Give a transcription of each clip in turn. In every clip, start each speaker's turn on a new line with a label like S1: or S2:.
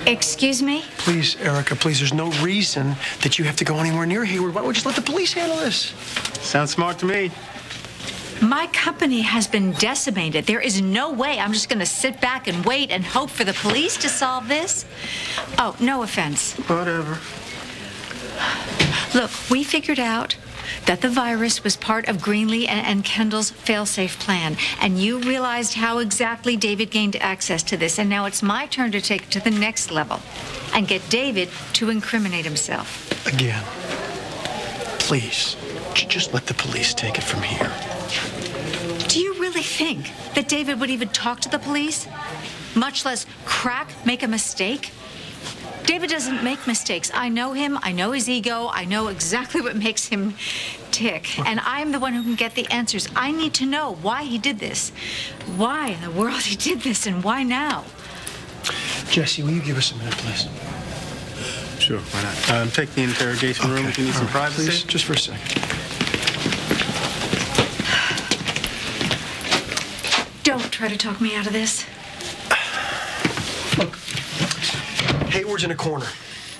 S1: Excuse me?
S2: Please, Erica, please, there's no reason that you have to go anywhere near Hayward. Why don't we just let the police handle this?
S3: Sounds smart to me.
S1: My company has been decimated. There is no way I'm just going to sit back and wait and hope for the police to solve this. Oh, no offense.
S3: Whatever.
S1: Look, we figured out that the virus was part of Greenlee and Kendall's fail-safe plan, and you realized how exactly David gained access to this, and now it's my turn to take it to the next level and get David to incriminate himself.
S2: Again, please, just let the police take it from here.
S1: Do you really think that David would even talk to the police, much less make a mistake? David doesn't make mistakes. I know him. I know his ego. I know exactly what makes him tick. And I'm the one who can get the answers. I need to know why he did this, why in the world he did this, and why now.
S2: Jesse, will you give us a minute, please?
S3: Sure, why not? Take the interrogation room if you need some privacy.
S2: Please, just for a second.
S1: Don't try to talk me out of this.
S2: Look, Hayward's in a corner,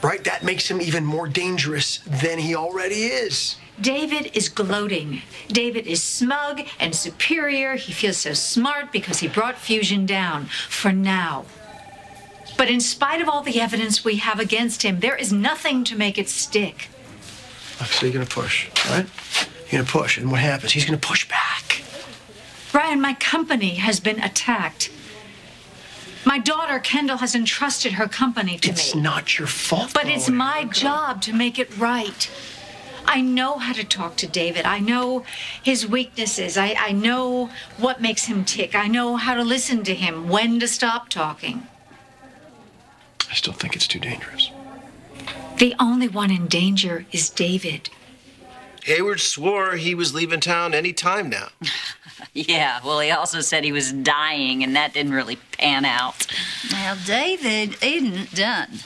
S2: right? That makes him even more dangerous than he already is.
S1: David is gloating. David is smug and superior. He feels so smart because he brought Fusion down for now. But in spite of all the evidence we have against him, there is nothing to make it stick.
S2: So you're gonna push, right? You're gonna push, and what happens? He's gonna push back.
S1: Ryan, my company has been attacked. My daughter, Kendall, has entrusted her company to me.
S2: It's not your fault,
S1: but it's my job to make it right. I know how to talk to David. I know his weaknesses. I know what makes him tick. I know how to listen to him, when to stop talking.
S2: I still think it's too dangerous.
S1: The only one in danger is David.
S4: Hayward swore he was leaving town any time now.
S5: Yeah, well, he also said he was dying, and that didn't really pan out.
S6: Well, David isn't done.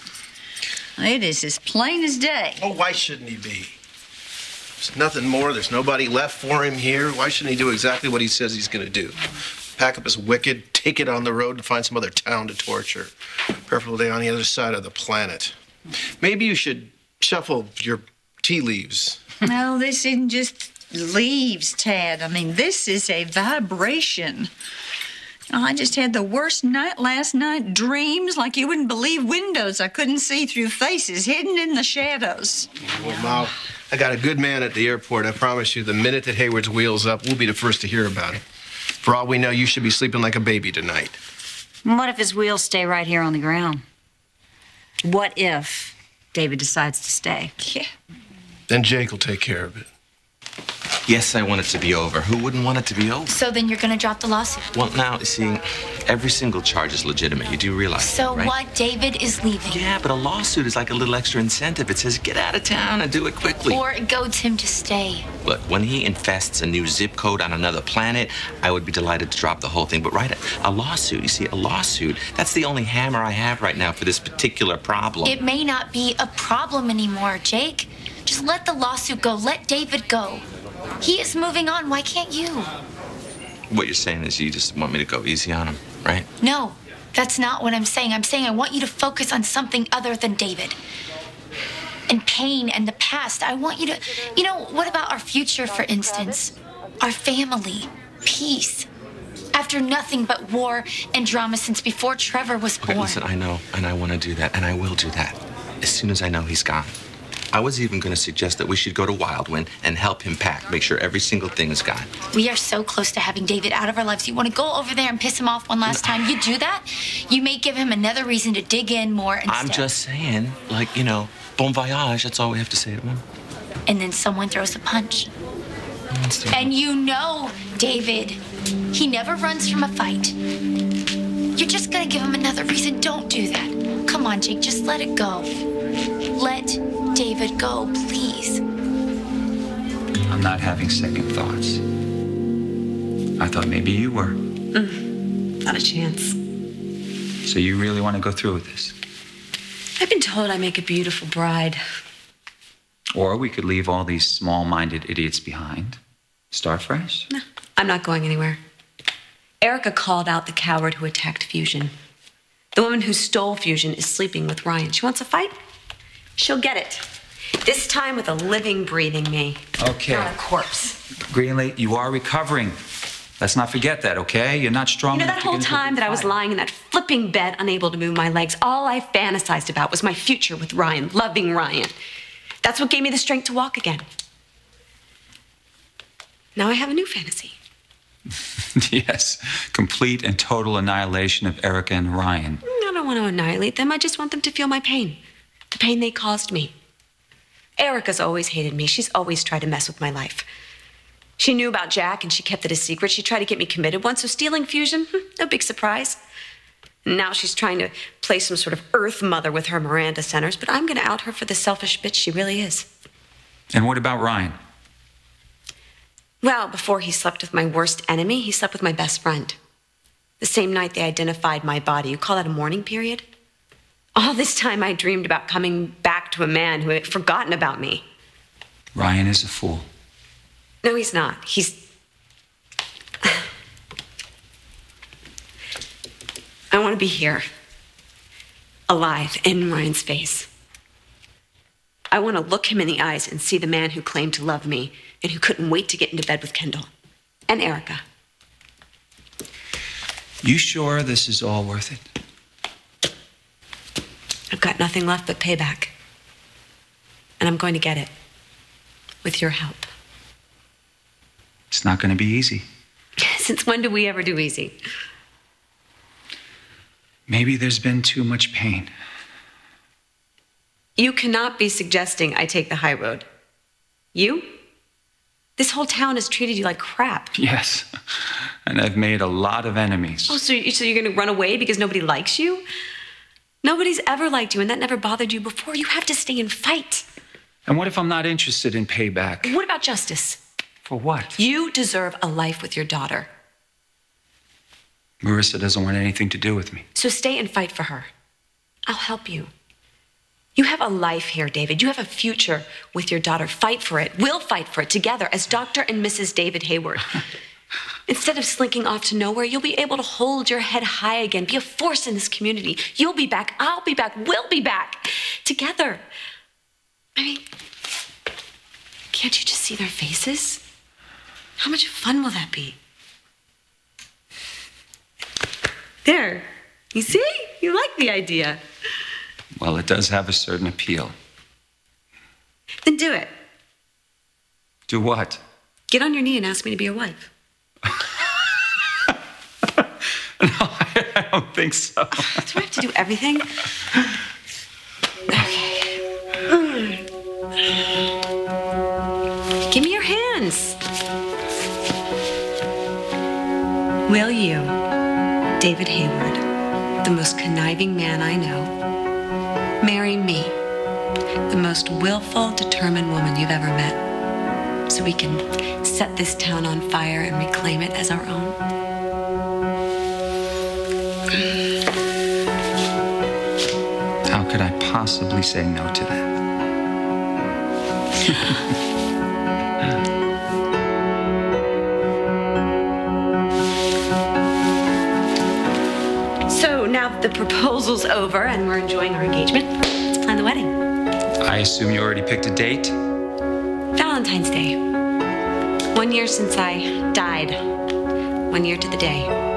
S6: It is as plain as day.
S4: Oh, why shouldn't he be? There's nothing more. There's nobody left for him here. Why shouldn't he do exactly what he says he's going to do? Pack up his wicked, take it on the road, and find some other town to torture. Preferably on the other side of the planet. Maybe you should shuffle your tea leaves.
S6: No, this isn't just leaves, Tad. I mean, this is a vibration. I just had the worst night last night. Dreams like you wouldn't believe. Windows I couldn't see through, faces hidden in the shadows.
S4: Well, Ma, I got a good man at the airport. I promise you, the minute that Hayward's wheels up, we'll be the first to hear about it. For all we know, you should be sleeping like a baby tonight.
S5: And what if his wheels stay right here on the ground? What if David decides to stay?
S6: Yeah.
S4: Then Jake will take care of it.
S7: Yes, I want it to be over. Who wouldn't want it to be over?
S8: So then you're going to drop the lawsuit?
S7: Well, now, see, every single charge is legitimate. You do realize
S8: so
S7: that, right?
S8: What? David is leaving.
S7: Yeah, but a lawsuit is like a little extra incentive. It says, get out of town and do it quickly.
S8: Or it goads him to stay.
S7: Look, when he infests a new zip code on another planet, I would be delighted to drop the whole thing. But a lawsuit, you see, a lawsuit, that's the only hammer I have right now for this particular problem.
S8: It may not be a problem anymore, Jake. Just let the lawsuit go. Let David go. He is moving on. Why can't you?
S7: What you're saying is you just want me to go easy on him, right?
S8: No, that's not what I'm saying. I'm saying I want you to focus on something other than David. And pain and the past. I want you to... You know, what about our future, for instance? Our family. Peace. After nothing but war and drama since before Trevor was born.
S7: Okay, listen, I know, and I want to do that, and I will do that as soon as I know he's gone. I was even going to suggest that we should go to Wildwind and help him pack, make sure every single thing is gone.
S8: We are so close to having David out of our lives. You want to go over there and piss him off one last time? You do that, you may give him another reason to dig in more instead.
S7: I'm just saying, like, you know, bon voyage, that's all we have to say to him.
S8: And then someone throws a punch. And you know, David, he never runs from a fight. You're just going to give him another reason. Don't do that. Come on, Jake, just let it go. Let David go, please.
S9: I'm not having second thoughts. I thought maybe you were.
S10: Not a chance.
S9: So you really want to go through with this?
S10: I've been told I make a beautiful bride.
S9: Or we could leave all these small-minded idiots behind. Start fresh.
S10: No, I'm not going anywhere. Erica called out the coward who attacked Fusion. The woman who stole Fusion is sleeping with Ryan. She wants a fight? She'll get it. This time with a living, breathing me.
S9: Okay.
S10: Not a corpse.
S9: Greenlee, you are recovering. Let's not forget that, okay? You're not strong
S10: You know,
S9: enough
S10: that
S9: to
S10: whole
S9: get into a
S10: time
S9: big
S10: that I was
S9: fight.
S10: lying in that flipping bed, unable to move my legs, all I fantasized about was my future with Ryan, loving Ryan. That's what gave me the strength to walk again. Now I have a new fantasy.
S9: Yes, complete and total annihilation of Erica and Ryan.
S10: I don't want to annihilate them. I just want them to feel my pain. The pain they caused me. Erica's always hated me. She's always tried to mess with my life. She knew about Jack and she kept it a secret. She tried to get me committed once, so stealing Fusion, no big surprise. And now she's trying to play some sort of Earth mother with her Miranda centers, but I'm going to out her for the selfish bitch she really is.
S9: And what about Ryan?
S10: Well, before he slept with my worst enemy, he slept with my best friend. The same night they identified my body. You call that a mourning period? All this time I dreamed about coming back to a man who had forgotten about me.
S9: Ryan is a fool.
S10: No, he's not. I want to be here, alive, in Ryan's face. I want to look him in the eyes and see the man who claimed to love me and who couldn't wait to get into bed with Kendall and Erica.
S9: You sure this is all worth it?
S10: I've got nothing left but payback. And I'm going to get it. With your help.
S9: It's not going to be easy.
S10: Since when do we ever do easy?
S9: Maybe there's been too much pain.
S10: You cannot be suggesting I take the high road. You? This whole town has treated you like crap.
S9: Yes. And I've made a lot of enemies.
S10: Oh, so you're going to run away because nobody likes you? Nobody's ever liked you, and that never bothered you before. You have to stay and fight.
S9: And what if I'm not interested in payback?
S10: What about justice?
S9: For what?
S10: You deserve a life with your daughter.
S9: Marissa doesn't want anything to do with me.
S10: So stay and fight for her. I'll help you. You have a life here, David. You have a future with your daughter. Fight for it. We'll fight for it together as Dr. and Mrs. David Hayward. Instead of slinking off to nowhere, you'll be able to hold your head high again, be a force in this community. You'll be back, I'll be back, we'll be back. Together. I mean, can't you just see their faces? How much fun will that be? There. You see? You like the idea.
S9: Well, it does have a certain appeal.
S10: Then do it.
S9: Do what?
S10: Get on your knee and ask me to be your wife.
S9: No, I don't think so.
S10: Do I have to do everything? Okay. Give me your hands. Will you, David Hayward, the most conniving man I know, marry me, the most willful, determined woman you've ever met, so we can set this town on fire and reclaim it as our own?
S9: How could I possibly say no to that?
S10: So now that the proposal's over and we're enjoying our engagement, let's plan the wedding.
S9: I assume you already picked a date?
S10: Valentine's Day. 1 year since I died. 1 year to the day.